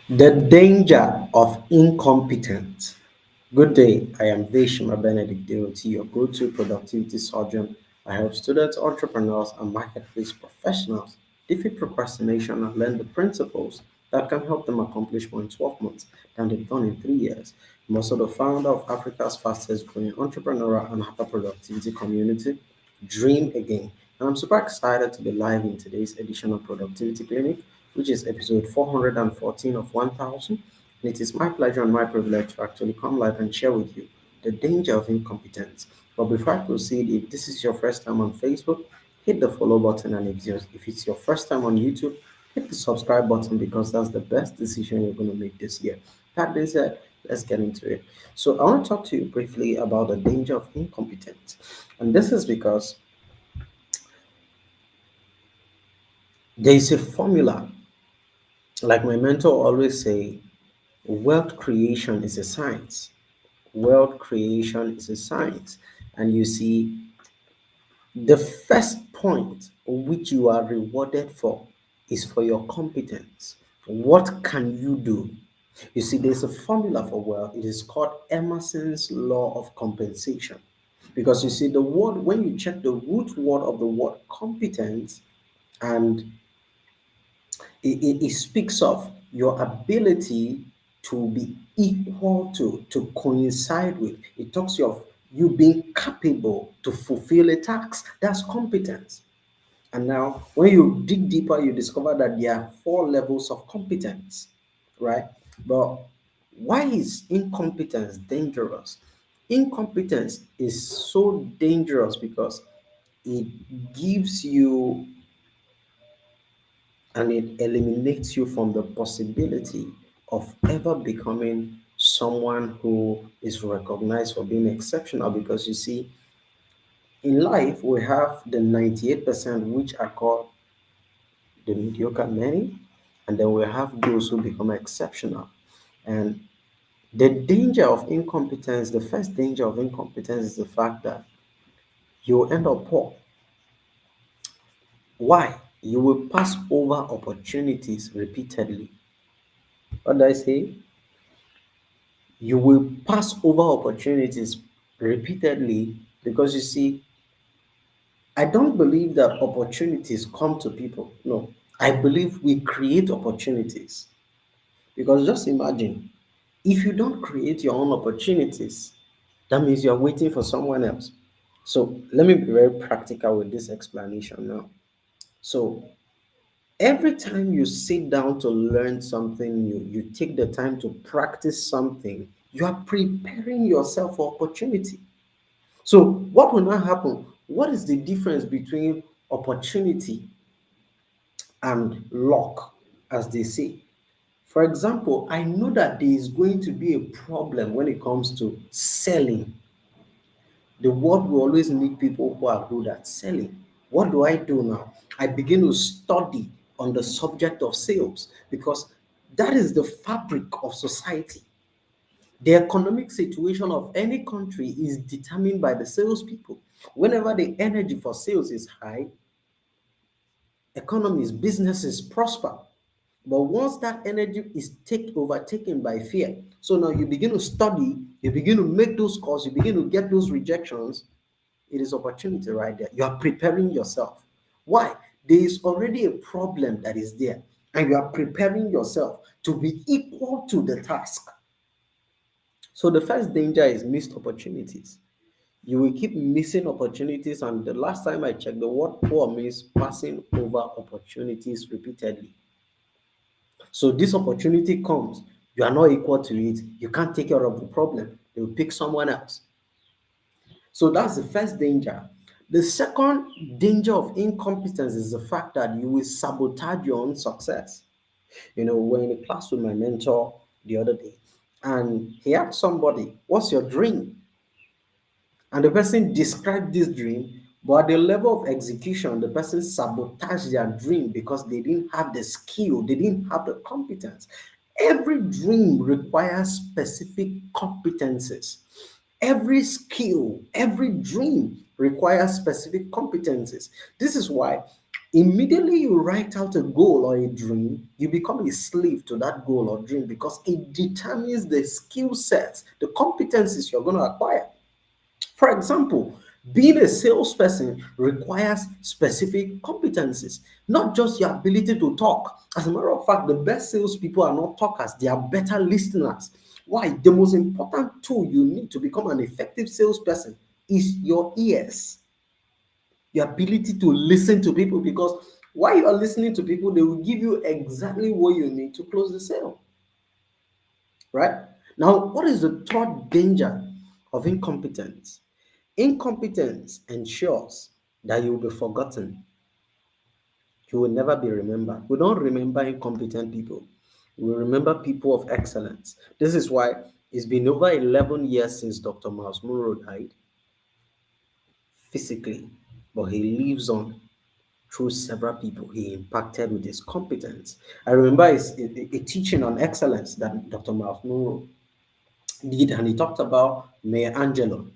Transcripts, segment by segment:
The danger of incompetence. Good day, I am Vershima Deorti, your go-to productivity surgeon. I help students, entrepreneurs, and marketplace professionals defeat procrastination and learn the principles that can help them accomplish more in 12 months than they've done in 3 years. I'm also the founder of Africa's fastest growing entrepreneurial and hyper productivity community, Dream Again. And I'm super excited to be live in today's edition of Productivity Clinic, which is episode 414 of 1000. And it is my pleasure and my privilege to actually come live and share with you the danger of incompetence. But before I proceed, if this is your first time on Facebook, hit the follow button. And if it's your first time on YouTube, hit the subscribe button because that's the best decision you're going to make this year. That being said, let's get into it. So, I want to talk to you briefly about the danger of incompetence. And this is because there is a formula, like my mentor always say, wealth creation is a science. Wealth creation is a science. And you see, the first point which you are rewarded for is for your competence. What can you do? You see, there's a formula for wealth. It is called Emerson's law of compensation. Because you see, the word, when you check the root word of the word competence, and it speaks of your ability to be equal to coincide with. It talks of you being capable to fulfill a task. That's competence. And now, when you dig deeper, you discover that there are four levels of competence, right? But why is incompetence dangerous? Incompetence is so dangerous because it gives you and it eliminates you from the possibility of ever becoming someone who is recognized for being exceptional. Because you see, in life, we have the 98%, which are called the mediocre many, and then we have those who become exceptional. And the danger of incompetence, the first danger of incompetence is the fact that you will end up poor. Why? You will pass over opportunities repeatedly. What did I say? You will pass over opportunities repeatedly because you see, I don't believe that opportunities come to people. No, I believe we create opportunities. Because just imagine, if you don't create your own opportunities, that means you're waiting for someone else. So let me be very practical with this explanation now. So every time you sit down to learn something new, you take the time to practice something, you are preparing yourself for opportunity. So what will now happen? What is the difference between opportunity and luck, as they say? For example, I know that there is going to be a problem when it comes to selling. The world will always need people who are good at selling. What do I do now? I begin to study on the subject of sales because that is the fabric of society. The economic situation of any country is determined by the salespeople. Whenever the energy for sales is high, economies, businesses prosper. But once that energy is overtaken by fear, so now you begin to study, you begin to make those calls, you begin to get those rejections, it is opportunity right there. You are preparing yourself. Why? There is already a problem that is there, and you are preparing yourself to be equal to the task. So the first danger is missed opportunities. You will keep missing opportunities, and the last time I checked, the word poor means passing over opportunities repeatedly. So this opportunity comes, you are not equal to it, you can't take care of the problem, they will pick someone else. So that's the first danger. The second danger of incompetence is the fact that you will sabotage your own success. We're in a class with my mentor the other day, and he asked somebody, what's your dream? And the person described this dream, but at the level of execution, the person sabotaged their dream because they didn't have the skill, they didn't have the competence. Every dream requires specific competences. Every skill, every dream requires specific competences. This is why Immediately you write out a goal or a dream, you become a slave to that goal or dream because it determines the skill sets, the competencies you're going to acquire. For example, being a salesperson requires specific competencies, not just your ability to talk. As a matter of fact, the best salespeople are not talkers, they are better listeners. Why? The most important tool you need to become an effective salesperson is your ears, your ability to listen to people, because while you are listening to people, they will give you exactly what you need to close the sale. Right? Now, what is the third danger of incompetence? Incompetence ensures that you will be forgotten. You will never be remembered. We don't remember incompetent people. We remember people of excellence. This is why it's been over 11 years since Dr. Miles Monroe died physically, but he lives on through several people he impacted with his competence. I remember a teaching on excellence that Dr. Miles Monroe did, and he talked about Mayor Angelo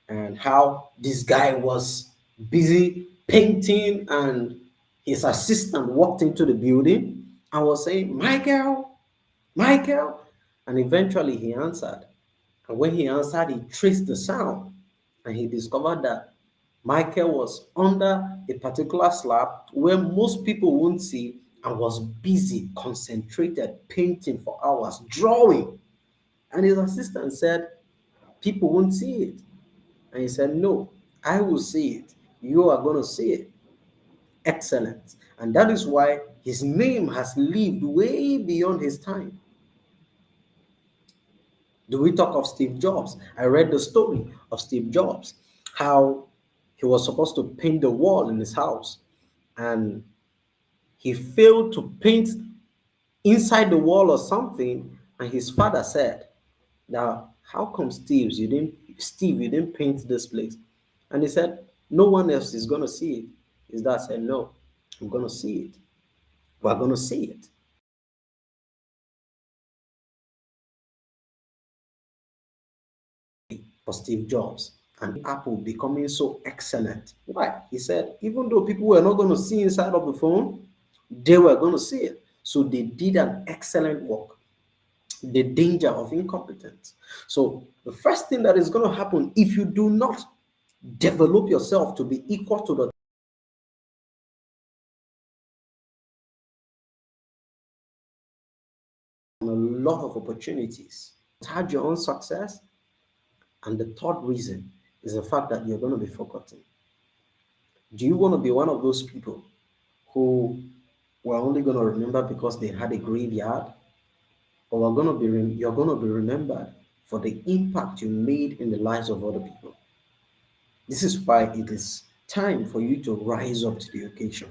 and how this guy was busy painting, and his assistant walked into the building and was saying, Michael, Michael. And eventually he answered. And when he answered, he traced the sound and he discovered that Michael was under a particular slab where most people won't see and was busy, concentrated, painting for hours, drawing. And his assistant said, people won't see it. And he said, no, I will see it. You are going to see it. Excellent. And that is why his name has lived way beyond his time. Do we talk of Steve Jobs? I read the story of Steve Jobs, how he was supposed to paint the wall in his house, and he failed to paint inside the wall or something. And his father said, now, how come Steve, you didn't paint this place? And he said, no one else is gonna see it. His dad said, no, I'm gonna see it. We're gonna see it. For Steve Jobs and Apple becoming so excellent. Why? He said, even though people were not gonna see inside of the phone, they were gonna see it. So they did an excellent work. The danger of incompetence. So the first thing that is gonna happen if you do not develop yourself to be equal to the a lot of opportunities. Had your own success. And the third reason is the fact that you're going to be forgotten. Do you want to be one of those people who were only going to remember because they had a graveyard? Or are going to you're going to be remembered for the impact you made in the lives of other people? This is why it is time for you to rise up to the occasion.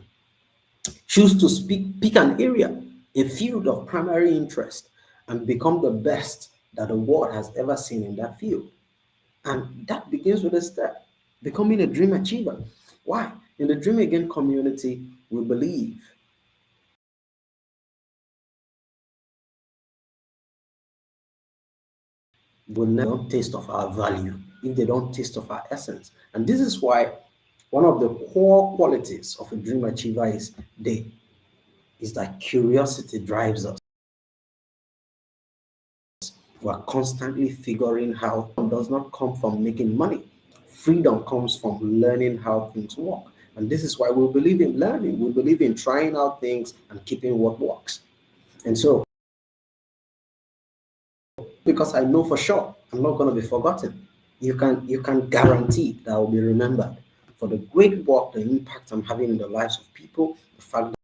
Choose to pick an area, a field of primary interest, and become the best that the world has ever seen in that field. And that begins with a step, becoming a dream achiever. Why? In the Dream Again community, we believe will never taste of our value if they don't taste of our essence. And this is why one of the core qualities of a dream achiever is that curiosity drives us. We're constantly figuring how does not come from making money. Freedom comes from learning how things work. And this is why we believe in learning. We believe in trying out things and keeping what works. And so, because I know for sure I'm not going to be forgotten, you can guarantee that I will be remembered for the great work, the impact I'm having in the lives of people, the fact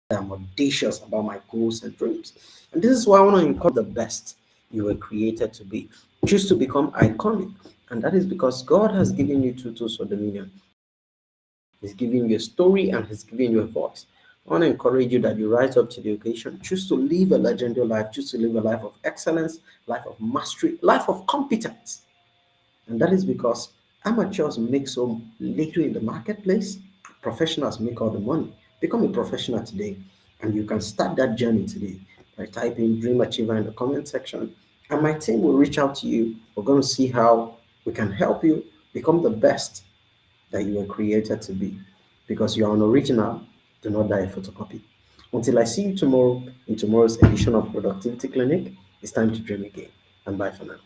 that I'm audacious about my goals and dreams. And this is why I want to encourage the best you were created to be. Choose to become iconic. And that is because God has given you two tools for dominion. He's giving you a story and he's giving you a voice. I want to encourage you that you rise up to the occasion. Choose to live a legendary life. Choose to live a life of excellence, life of mastery, life of competence. And that is because amateurs make so little in the marketplace. Professionals make all the money. Become a professional today. And you can start that journey today by typing Dream Achiever in the comment section. And my team will reach out to you. We're going to see how we can help you become the best that you were created to be. Because you are an original, do not die a photocopy. Until I see you tomorrow in tomorrow's edition of Productivity Clinic, it's time to dream again. And bye for now.